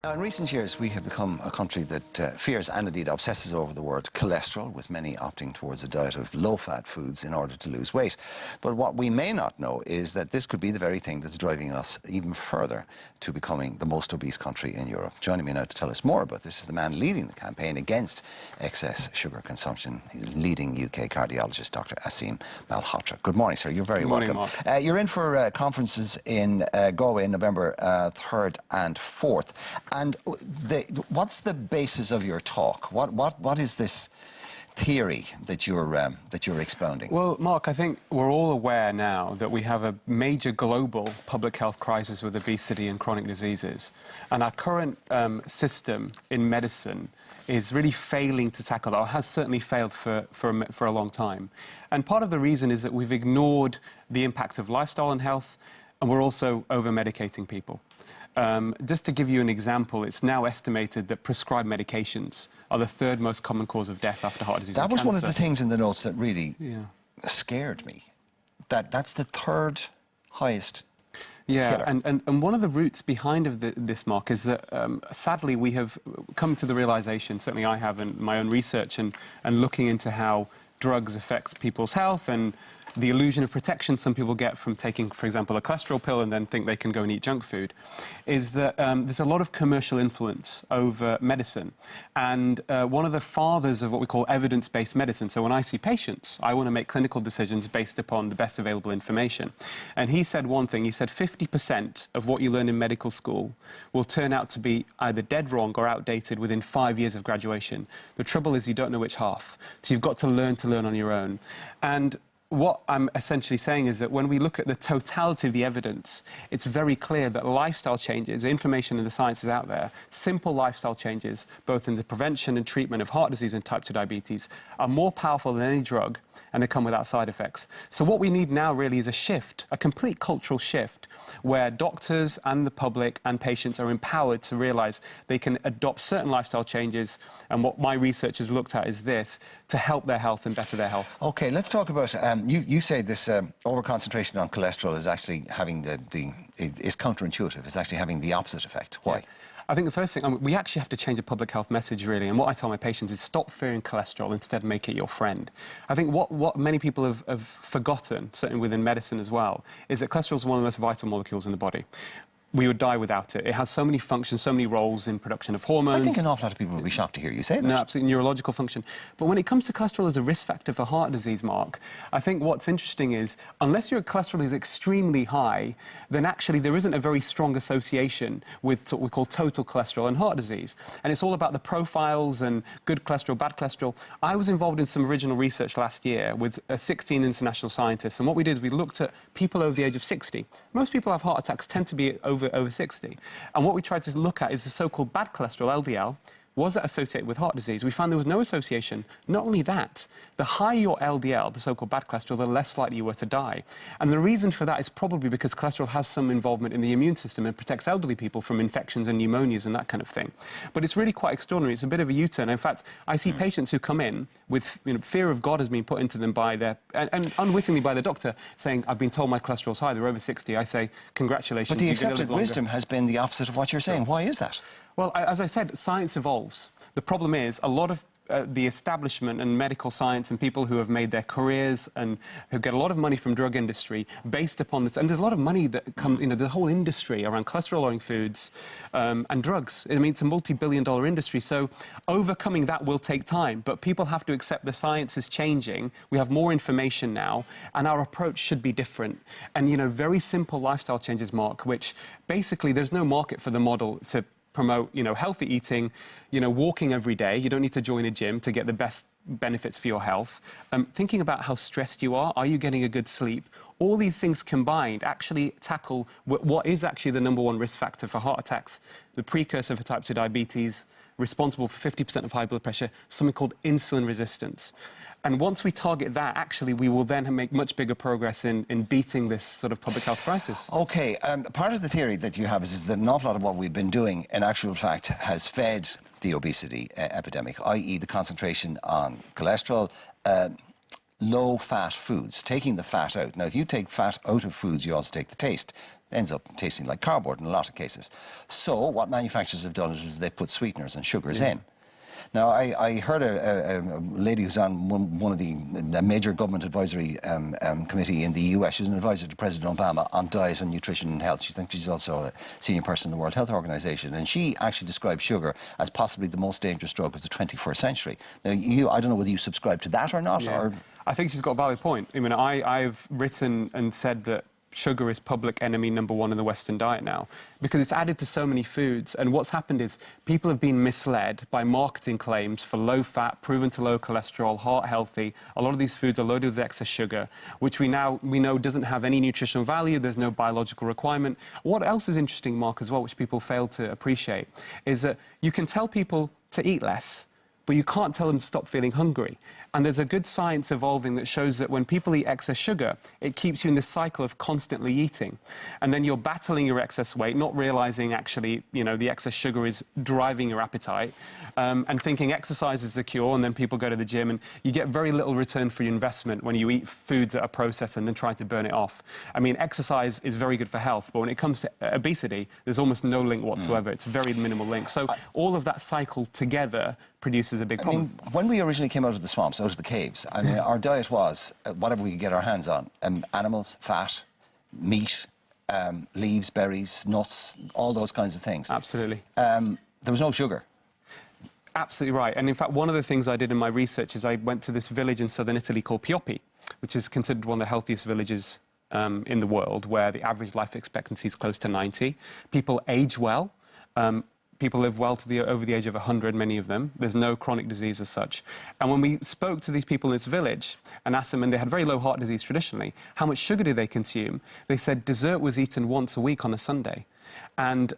Now, in recent years, we have become a country that fears and indeed obsesses over the word cholesterol, with many opting towards a diet of low-fat foods in order to lose weight. But what we may not know is that this could be the very thing that's driving us even further to becoming the most obese country in Europe. Joining me now to tell us more about this is the man leading the campaign against excess sugar consumption, leading UK cardiologist, Dr. Aseem Malhotra. Good morning, sir. You're very welcome. Mark. You're in for conferences in Galway, November 3rd and 4th. And what's the basis of your talk? What is this theory that you're expounding? Well, Mark, I think we're all aware now that we have a major global public health crisis with obesity and chronic diseases. And our current system in medicine is really failing to tackle that, or has certainly failed for a long time. And part of the reason is that we've ignored the impact of lifestyle and health, and we're also over-medicating people. Just to give you an example, it's now estimated that prescribed medications are the third most common cause of death after heart disease and cancer. That was one of the things in the notes that really scared me. That's the third highest killer. And one of the roots behind this, Mark, is that sadly we have come to the realization, certainly I have in my own research and looking into how drugs affects people's health and the illusion of protection some people get from taking, for example, a cholesterol pill and then think they can go and eat junk food, is that there's a lot of commercial influence over medicine. And one of the fathers of what we call evidence-based medicine, so when I see patients, I want to make clinical decisions based upon the best available information. And he said one thing, he said 50% of what you learn in medical school will turn out to be either dead wrong or outdated within 5 years of graduation. The trouble is you don't know which half, so you've got to learn on your own. And what I'm essentially saying is that when we look at the totality of the evidence, it's very clear that lifestyle changes, information in the science is out there, simple lifestyle changes, both in the prevention and treatment of heart disease and type 2 diabetes, are more powerful than any drug, and they come without side effects. So what we need now really is a shift, a complete cultural shift, where doctors and the public and patients are empowered to realize they can adopt certain lifestyle changes, and what my research has looked at is this, to help their health and better their health. Okay, let's talk about, you say this over-concentration on cholesterol is actually having is counterintuitive, it's actually having the opposite effect. Why? Yeah. I think the first thing, we actually have to change a public health message, really, and what I tell my patients is stop fearing cholesterol, instead make it your friend. I think what many people have forgotten, certainly within medicine as well, is that cholesterol is one of the most vital molecules in the body. We would die without it. It has so many functions, so many roles in production of hormones. I think an awful lot of people would be shocked to hear you say that. No, absolutely, neurological function. But when it comes to cholesterol as a risk factor for heart disease, Mark, I think what's interesting is, unless your cholesterol is extremely high, then actually there isn't a very strong association with what we call total cholesterol and heart disease. And it's all about the profiles and good cholesterol, bad cholesterol. I was involved in some original research last year with 16 international scientists, and what we did is we looked at people over the age of 60. Most people who have heart attacks tend to be over 60. And what we tried to look at is the so-called bad cholesterol, LDL. Was it associated with heart disease? We found there was no association. Not only that, the higher your LDL, the so-called bad cholesterol, the less likely you were to die. And the reason for that is probably because cholesterol has some involvement in the immune system and protects elderly people from infections and pneumonias and that kind of thing. But it's really quite extraordinary. It's a bit of a U-turn. In fact, I see patients who come in with fear of God has been put into them by their, and unwittingly by the doctor, saying, I've been told my cholesterol's high, they're over 60. I say, congratulations. But the accepted wisdom has been the opposite of what you're saying. Why is that? Well, as I said, science evolves. The problem is a lot of the establishment and medical science and people who have made their careers and who get a lot of money from drug industry based upon this, and there's a lot of money that comes, the whole industry around cholesterol-lowering foods and drugs. I mean, it's a multi-billion-dollar industry, so overcoming that will take time, but people have to accept the science is changing, we have more information now, and our approach should be different. And, very simple lifestyle changes, Mark, which basically there's no market for the model to promote, healthy eating, walking every day. You don't need to join a gym to get the best benefits for your health. Thinking about how stressed you are you getting a good sleep? All these things combined actually tackle what is actually the #1 risk factor for heart attacks, the precursor for type 2 diabetes, responsible for 50% of high blood pressure, something called insulin resistance. And once we target that, actually, we will then make much bigger progress in beating this sort of public health crisis. OK, part of the theory that you have is that an awful lot of what we've been doing, in actual fact, has fed the obesity epidemic, i.e. the concentration on cholesterol, low-fat foods, taking the fat out. Now, if you take fat out of foods, you also take the taste. ends up tasting like cardboard in a lot of cases. So what manufacturers have done is they put sweeteners and sugars in. Now, I heard a lady who's on one of the major government advisory committee in the US. She's an advisor to President Obama on diet and nutrition and health. She thinks she's also a senior person in the World Health Organization. And she actually described sugar as possibly the most dangerous drug of the 21st century. Now, I don't know whether you subscribe to that or not. Yeah. Or... I think she's got a valid point. I mean, I've written and said that sugar is public enemy #1 in the Western diet now because it's added to so many foods. And what's happened is people have been misled by marketing claims for low fat, proven to low cholesterol, heart healthy. A lot of these foods are loaded with excess sugar, which we know doesn't have any nutritional value. There's no biological requirement. What else is interesting, Mark, as well, which people fail to appreciate, is that you can tell people to eat less, but you can't tell them to stop feeling hungry. And there's a good science evolving that shows that when people eat excess sugar, it keeps you in this cycle of constantly eating. And then you're battling your excess weight, not realizing actually, you know, the excess sugar is driving your appetite, and thinking exercise is the cure, and then people go to the gym, and you get very little return for your investment when you eat foods that are processed and then try to burn it off. I mean, exercise is very good for health, but when it comes to obesity, there's almost no link whatsoever. It's very minimal link. So all of that cycle together produces a big problem. I mean, when we originally came out of the swamps, out of the caves, I mean, our diet was whatever we could get our hands on. Animals, fat, meat, leaves, berries, nuts, all those kinds of things. Absolutely. There was no sugar. Absolutely right. And in fact, one of the things I did in my research is I went to this village in southern Italy called Pioppi, which is considered one of the healthiest villages in the world, where the average life expectancy is close to 90. People age well. People live well to over the age of 100, many of them. There's no chronic disease as such. And when we spoke to these people in this village and asked them, and they had very low heart disease traditionally, how much sugar do they consume? They said dessert was eaten once a week on a Sunday. And,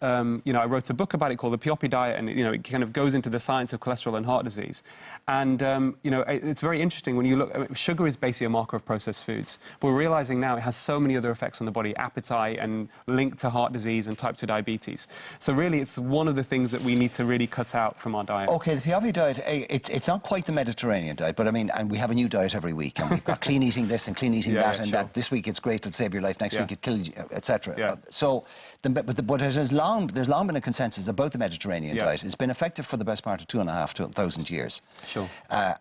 you know, I wrote a book about it called The Pioppi Diet, and, you know, it kind of goes into the science of cholesterol and heart disease. And, you know, it's very interesting when you look... I mean, sugar is basically a marker of processed foods. But we're realising now it has so many other effects on the body, appetite and linked to heart disease and type 2 diabetes. So really, it's one of the things that we need to really cut out from our diet. OK, the Pioppi diet, it's not quite the Mediterranean diet, but I mean, and we have a new diet every week, and we've got clean eating this and clean eating that, and that this week it's great, it'll save your life, next week it kills you, etc. So, but there's long been a consensus about the Mediterranean diet. It's been effective for the best part of 2,500 years. Sure.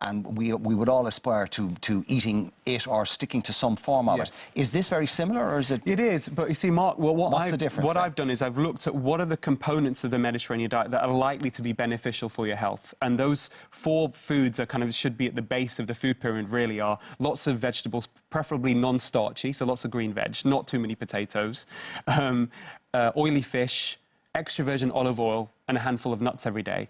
And we would all aspire to eating it or sticking to some form of it. Is this very similar, or is it? It is, but you see, Mark, well, what's the difference? What I've done is I've looked at what are the components of the Mediterranean diet that are likely to be beneficial for your health, and those 4 foods are kind of should be at the base of the food pyramid. Really, are lots of vegetables, preferably non-starchy, so lots of green veg, not too many potatoes, oily fish, extra virgin olive oil, and a handful of nuts every day.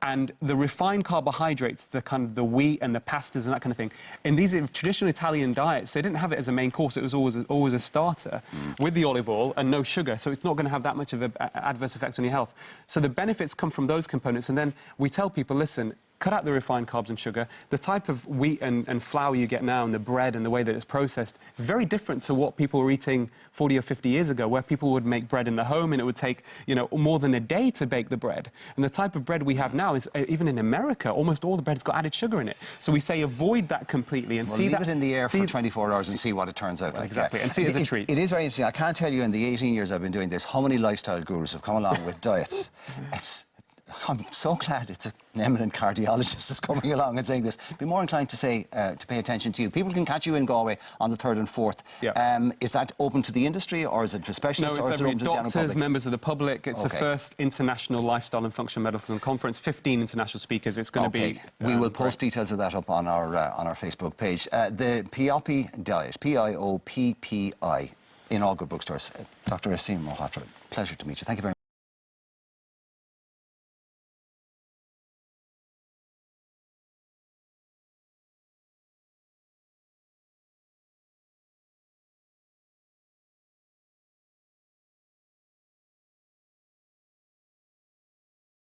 And the refined carbohydrates, the kind of the wheat and the pastas and that kind of thing, in these traditional Italian diets, they didn't have it as a main course. It was always a starter with the olive oil and no sugar, so it's not going to have that much of an adverse effect on your health. So the benefits come from those components, and then we tell people, listen, cut out the refined carbs and sugar. The type of wheat and flour you get now and the bread and the way that it's processed is very different to what people were eating 40 or 50 years ago, where people would make bread in the home and it would take, you know, more than a day to bake the bread. And the type of bread we have now is, even in America, almost all the bread's got added sugar in it. So we say avoid that completely and see that... leave it in the air for 24 hours and see what it turns out like. Exactly, and see it as a treat. It is very interesting. I can't tell you in the 18 years I've been doing this, how many lifestyle gurus have come along with diets. I'm so glad it's an eminent cardiologist that's coming along and saying this. Be more inclined to say, to pay attention to you. People can catch you in Galway on the 3rd and 4th. Is that open to the industry, or is it for specialists, or is it open to the general public? Doctors, members of the public. It's the first international lifestyle and functional medicine conference. 15 international speakers. It's going to be... we will post details of that up on our Facebook page. The Pioppi diet, Pioppi, in all good bookstores. Dr. Aseem Malhotra, pleasure to meet you. Thank you very much.